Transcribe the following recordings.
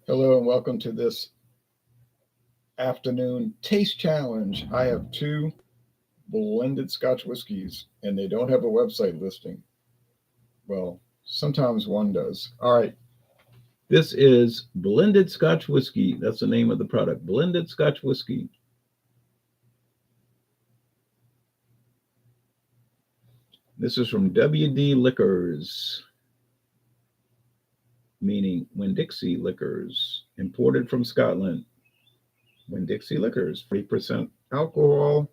Hello and welcome to this afternoon taste challenge. I have two blended Scotch whiskeys and they don't have a website listing. Well, sometimes one does. All right. This is blended Scotch whiskey. That's the name of the product. Blended Scotch whiskey. This is from WD Liquors, meaning Winn-Dixie Liquors, imported from Scotland. Winn-Dixie Liquors, 40% alcohol.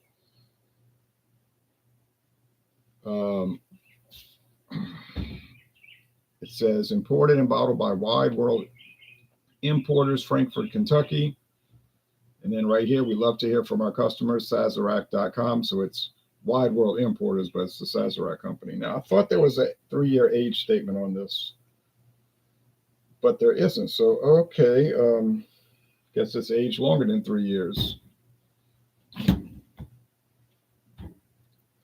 It says imported and bottled by Wide World Importers, Frankfort, Kentucky. And then right here, we love to hear from our customers, Sazerac.com. So it's Wide World Importers, but it's the Sazerac Company. Now, I thought there was a 3-year age statement on this, but there isn't. So, okay, guess it's aged longer than 3 years. Let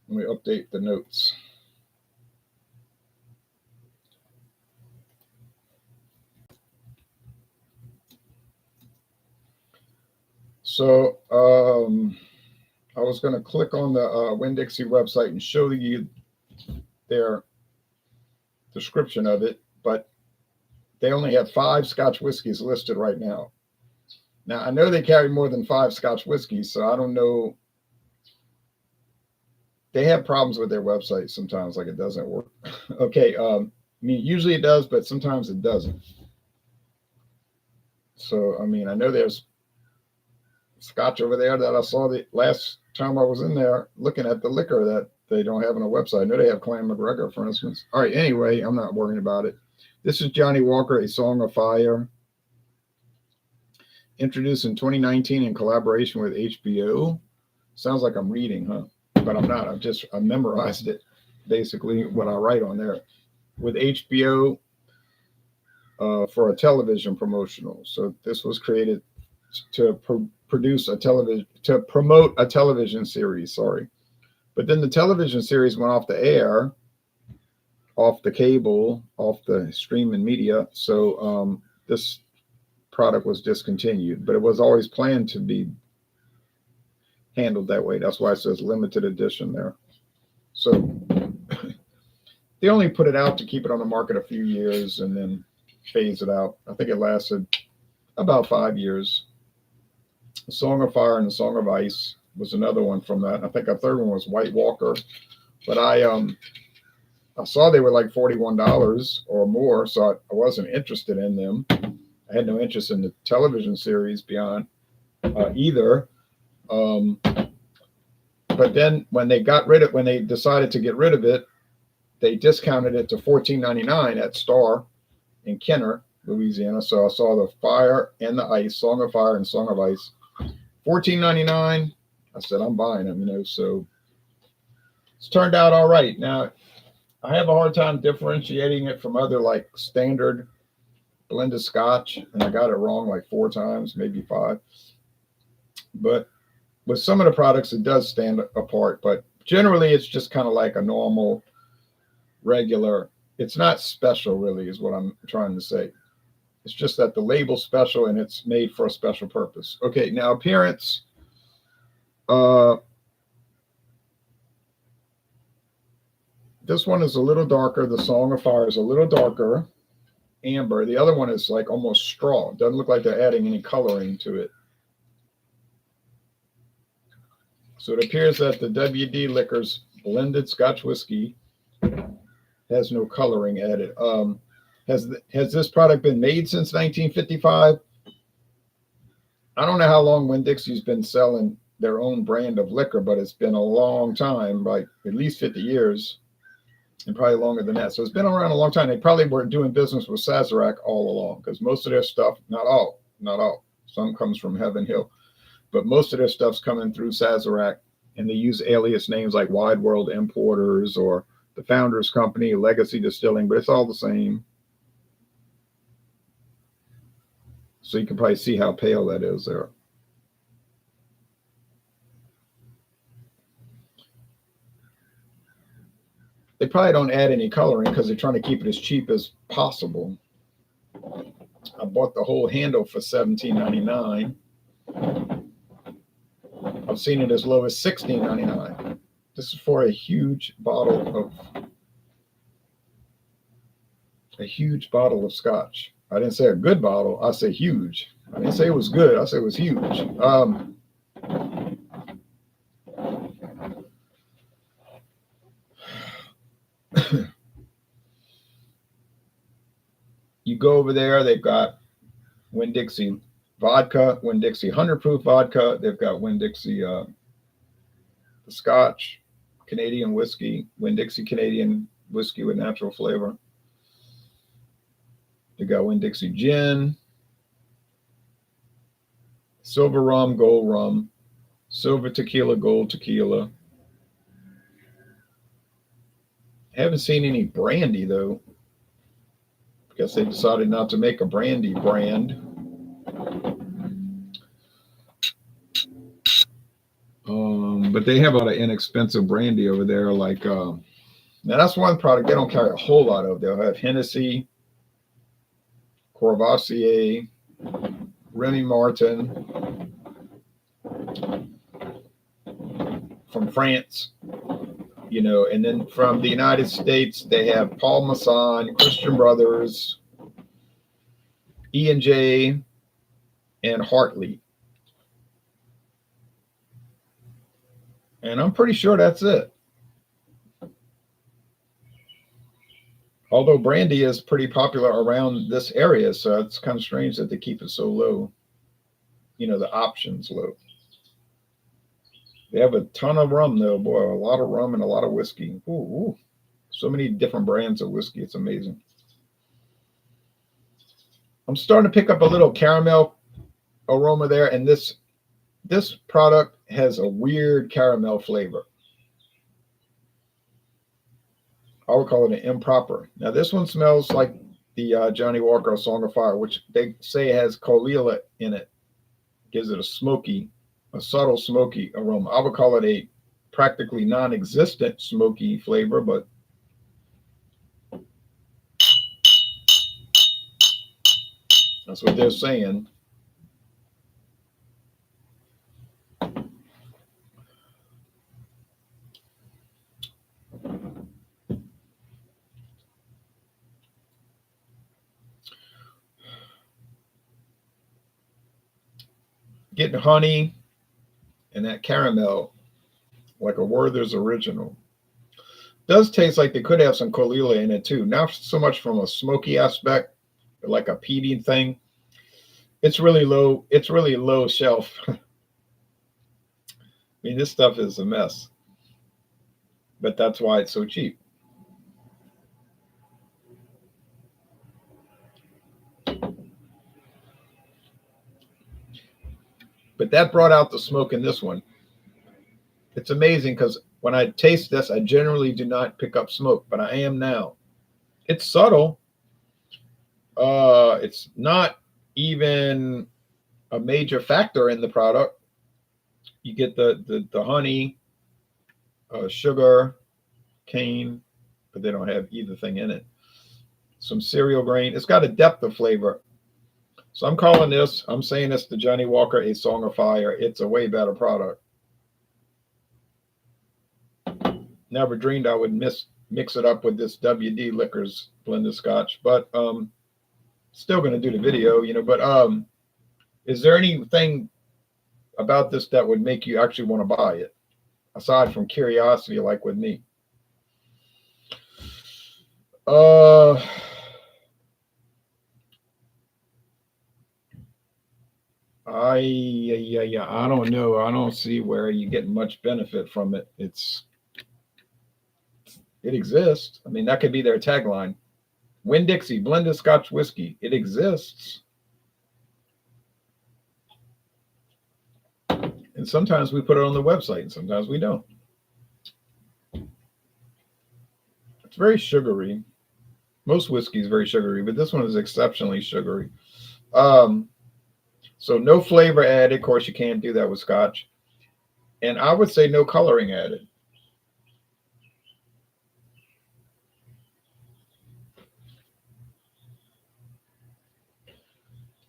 me update the notes. So I was going to click on the Winn-Dixie website and show you their description of it, but they only have 5 Scotch whiskeys listed right now. Now, I know they carry more than 5 Scotch whiskeys, so I don't know. They have problems with their website sometimes, like it doesn't work. Okay, I mean, usually it does, but sometimes it doesn't. So, I mean, I know there's Scotch over there that I saw the last time I was in there looking at the liquor that they don't have on a website. I know they have Clan McGregor, for instance. All right, anyway, I'm not worrying about it. This is Johnnie Walker, A Song of Fire, introduced in 2019 in collaboration with HBO. Sounds like I'm reading, huh? But I'm not. I memorized it, basically, what I write on there. With HBO for a television promotional. So this was created to promote a television series, sorry. But then the television series went off the air, off the cable, off the streaming media. So this product was discontinued, but it was always planned to be handled that way. That's why it says limited edition there. So they only put it out to keep it on the market a few years and then phase it out. I think it lasted about 5 years. The Song of Fire and the Song of Ice was another one from that. I think a third one was White Walker, but I saw they were like $41 or more, so I wasn't interested in them. I had no interest in the television series beyond either. But then when they decided to get rid of it, they discounted it to $14.99 at Star in Kenner, Louisiana. So I saw the Fire and the Ice, Song of Fire and Song of Ice, $14.99. I said, I'm buying them, so it's turned out all right. Now, I have a hard time differentiating it from other like standard blended Scotch, and I got it wrong like 4 times, maybe 5. But with some of the products, it does stand apart, but generally it's just kind of like a normal, regular. It's not special, really, is what I'm trying to say. It's just that the label's special and it's made for a special purpose. Okay, now appearance. This one is a little darker. The Song of Fire is a little darker, amber. The other one is like almost straw. It doesn't look like they're adding any coloring to it. So it appears that the WD Liquors blended Scotch whiskey has no coloring added. Has this product been made since 1955? I don't know how long Winn-Dixie's been selling their own brand of liquor, but it's been a long time, like at least 50 years, and probably longer than that. So it's been around a long time. They probably were doing business with Sazerac all along, because most of their stuff, not all, some comes from Heaven Hill, but most of their stuff's coming through Sazerac, and they use alias names like Wide World Importers or the Founders Company, Legacy Distilling, but it's all the same. So you can probably see how pale that is there. They probably don't add any coloring because they're trying to keep it as cheap as possible. I bought the whole handle for $17.99. I've seen it as low as $16.99. This is for a huge bottle of Scotch. I didn't say a good bottle. I say huge. I didn't say it was good. I said it was huge. You go over there, they've got Winn-Dixie vodka, Winn-Dixie 100 proof vodka. They've got Winn-Dixie the Scotch, Canadian whiskey, Winn-Dixie Canadian whiskey with natural flavor. They got Winn-Dixie gin, silver rum, gold rum, silver tequila, gold tequila. Haven't seen any brandy though. Guess they decided not to make a brandy brand. But they have a lot of inexpensive brandy over there. Like now, that's one product they don't carry a whole lot of. They'll have Hennessy, Courvoisier, Remy Martin from France, you know, and then from the United States they have Paul Masson, Christian Brothers, E&J, and Hartley. And I'm pretty sure that's it. Although brandy is pretty popular around this area, so it's kind of strange that they keep it so low. You know, the options low. They have a ton of rum, though, boy. A lot of rum and a lot of whiskey. Ooh, ooh. So many different brands of whiskey. It's amazing. I'm starting to pick up a little caramel aroma there, and this product has a weird caramel flavor. I would call it an improper. Now, this one smells like the Johnnie Walker Song of Fire, which they say has Caol Ila in it. Gives it a subtle smoky aroma. I would call it a practically non-existent smoky flavor, but that's what they're saying. Getting honey and that caramel like a Werther's Original. Does taste like they could have some Caol Ila in it too. Not so much from a smoky aspect, but like a peaty thing. It's really low. It's really low shelf. I mean, this stuff is a mess, but that's why it's so cheap. But that brought out the smoke in this one. It's amazing because when I taste this, I generally do not pick up smoke, but I am now. It's subtle. It's not even a major factor in the product. You get the honey, sugar, cane, but they don't have either thing in it. Some cereal grain. It's got a depth of flavor. So I'm saying this to Johnnie Walker, a Song of Fire. It's a way better product. Never dreamed I would mix it up with this WD Liquors blended Scotch, but still going to do the video, you know. But is there anything about this that would make you actually want to buy it, aside from curiosity, like with me? I don't know. I don't see where you get much benefit from it. It exists. I mean, that could be their tagline. Winn-Dixie blended Scotch whiskey. It exists. And sometimes we put it on the website and sometimes we don't. It's very sugary. Most whiskey is very sugary, but this one is exceptionally sugary. So no flavor added. Of course, you can't do that with Scotch. And I would say no coloring added.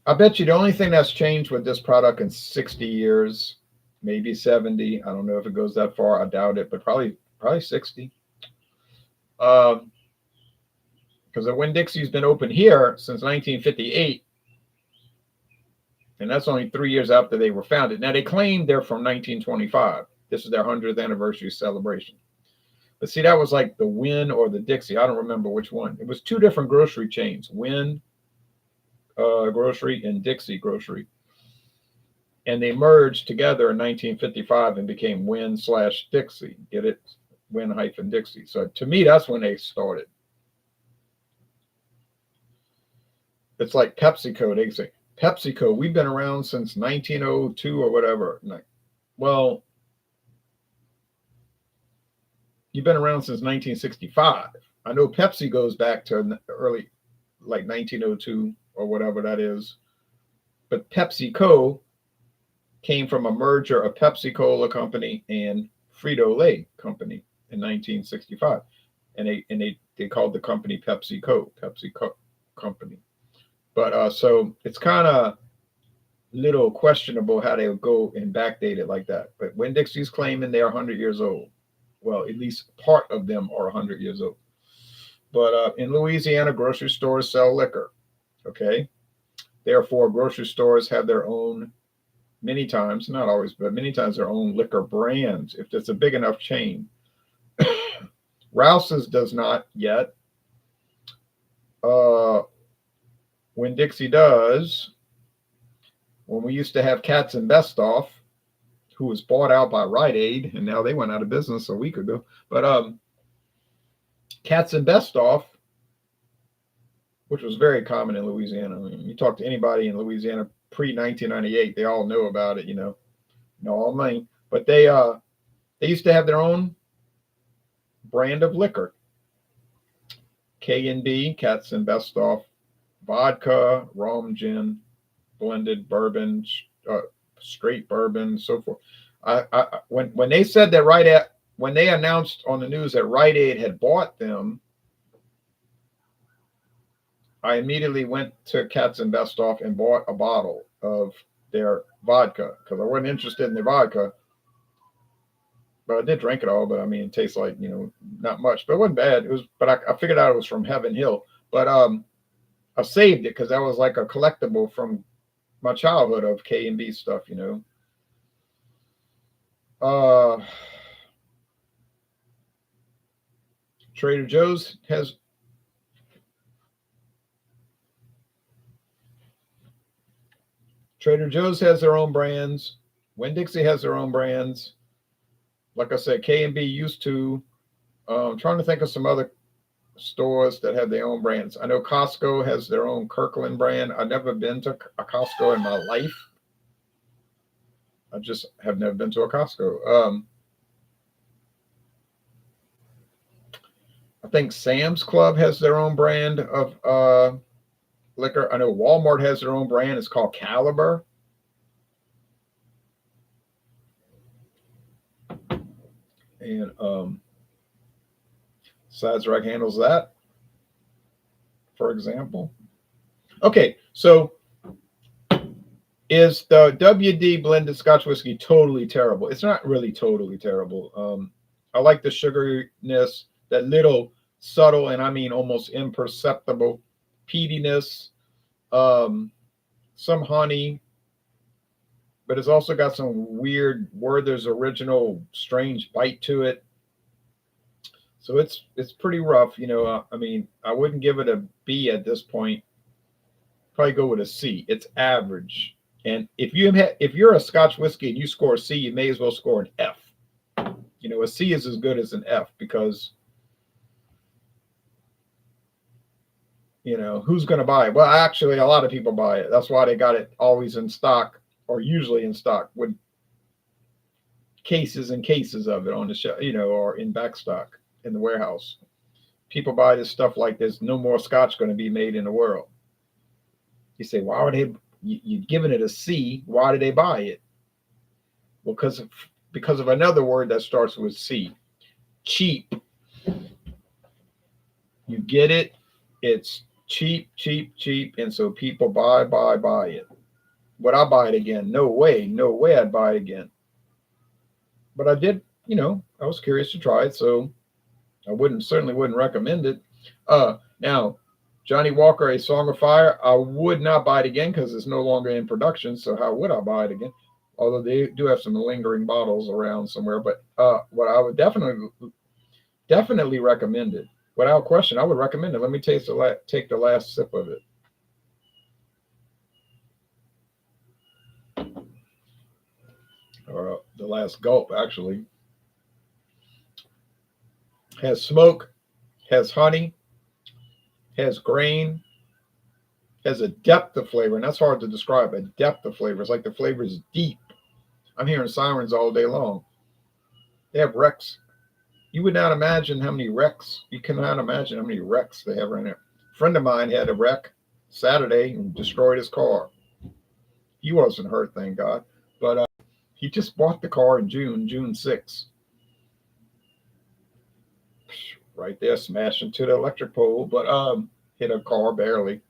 I bet you the only thing that's changed with this product in 60 years, maybe 70. I don't know if it goes that far. I doubt it, but probably 60. Because the Winn-Dixie's been open here since 1958, and that's only 3 years after they were founded. Now they claim they're from 1925. This is their 100th anniversary celebration. But see, that was like the Winn or the Dixie. I don't remember which one. It was two different grocery chains, Winn Grocery and Dixie Grocery. And they merged together in 1955 and became Winn/Dixie. Get it? Winn-Dixie. So to me, that's when they started. It's like PepsiCo. They say, PepsiCo, we've been around since 1902 or whatever. Well, you've been around since 1965. I know Pepsi goes back to early, like 1902 or whatever that is. But PepsiCo came from a merger of Pepsi-Cola Company and Frito-Lay Company in 1965. And they called the company PepsiCo Company. But so it's kind of little questionable how they would go and backdate it like that. But Winn-Dixie's claiming they're 100 years old. Well, at least part of them are 100 years old. But in Louisiana, grocery stores sell liquor. Okay. Therefore, grocery stores have their own, many times, not always, but many times their own liquor brands, if it's a big enough chain. Rouse's does not yet. Winn-Dixie does. When we used to have Katz and Bestoff, who was bought out by Rite Aid, and now they went out of business a week ago. But Katz and Bestoff, which was very common in Louisiana. I mean, you talk to anybody in Louisiana pre-1998, they all know about it, know all money. But they used to have their own brand of liquor. K&B, Katz and Bestoff, vodka, rum, gin, blended bourbon, straight bourbon, so forth. When they said that when they announced on the news that Rite Aid had bought them, I immediately went to Katz and Bestoff and bought a bottle of their vodka because I wasn't interested in their vodka. But I did drink it all. But I mean, it tastes like not much, but it wasn't bad. It was, but I figured out it was from Heaven Hill. But I saved it because that was like a collectible from my childhood of K&B stuff. Trader Joe's has. Trader Joe's has their own brands. Winn-Dixie has their own brands. Like I said, K&B used to. I'm trying to think of some other stores that have their own brands. I know Costco has their own Kirkland brand. I've never been to a Costco in my life. I just have never been to a Costco. I think Sam's Club has their own brand of liquor. I know Walmart has their own brand. It's called Caliber. And Sazerac handles that, for example. Okay, so is the WD blended Scotch whiskey totally terrible? It's not really totally terrible. I like the sugariness, that little subtle, and I mean almost imperceptible peatiness, some honey, but it's also got some weird Werther's Original strange bite to it. So it's pretty rough, I mean, I wouldn't give it a B at this point. Probably go with a C. It's average. And if you're a Scotch whiskey and you score a C, you may as well score an F. A C is as good as an F because who's going to buy it? Well, actually, a lot of people buy it. That's why they got it always in stock, or usually in stock, with cases and cases of it on the shelf, or in back stock in the warehouse. People buy this stuff like there's no more Scotch going to be made in the world. You say, why are you're giving it a C? Why did they buy it? Well, because of another word that starts with C. Cheap. You get it. It's cheap, cheap, cheap. And so people buy it. Would I buy it again? No way. No way I'd buy it again. But I did, I was curious to try it. So I certainly wouldn't recommend it. Now, Johnnie Walker, A Song of Fire, I would not buy it again because it's no longer in production. So how would I buy it again? Although they do have some lingering bottles around somewhere. But what I would definitely recommend it. Without question, I would recommend it. Let me take the last sip of it. Or the last gulp, actually. Has smoke, has honey, has grain, has a depth of flavor, and that's hard to describe. A depth of flavor. It's like the flavor is deep. I'm hearing sirens all day long. They have wrecks. You would not imagine how many wrecks. You cannot imagine how many wrecks they have right now. A friend of mine had a wreck Saturday and destroyed his car. He wasn't hurt, thank God. But he just bought the car in June 6th. Right there, smashed into the electric pole, but hit a car barely.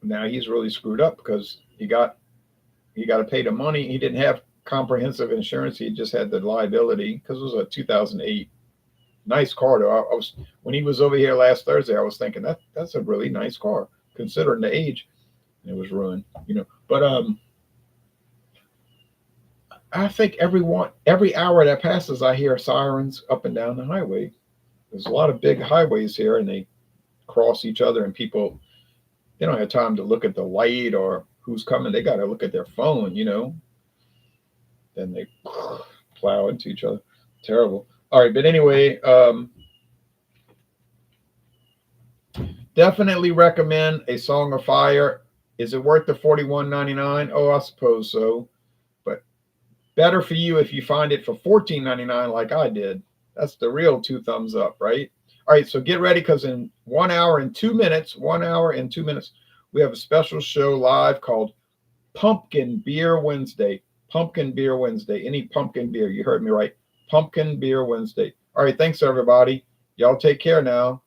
Now he's really screwed up because he got to pay the money. He didn't have comprehensive insurance. He just had the liability because it was a 2008. Nice car though. When he was over here last Thursday, I was thinking that's a really nice car considering the age. It was ruined, But I think every hour that passes, I hear sirens up and down the highway. There's a lot of big highways here, and they cross each other, and people, they don't have time to look at the light or who's coming. They got to look at their phone, Then they plow into each other. Terrible. All right, but anyway, definitely recommend A Song of Fire. Is it worth the $41.99? Oh, I suppose so. But better for you if you find it for $14.99 like I did. That's the real 2 thumbs up, right? All right, so get ready because in 1 hour and 2 minutes, we have a special show live called Pumpkin Beer Wednesday. Pumpkin Beer Wednesday. Any pumpkin beer. You heard me right. Pumpkin Beer Wednesday. All right, thanks, everybody. Y'all take care now.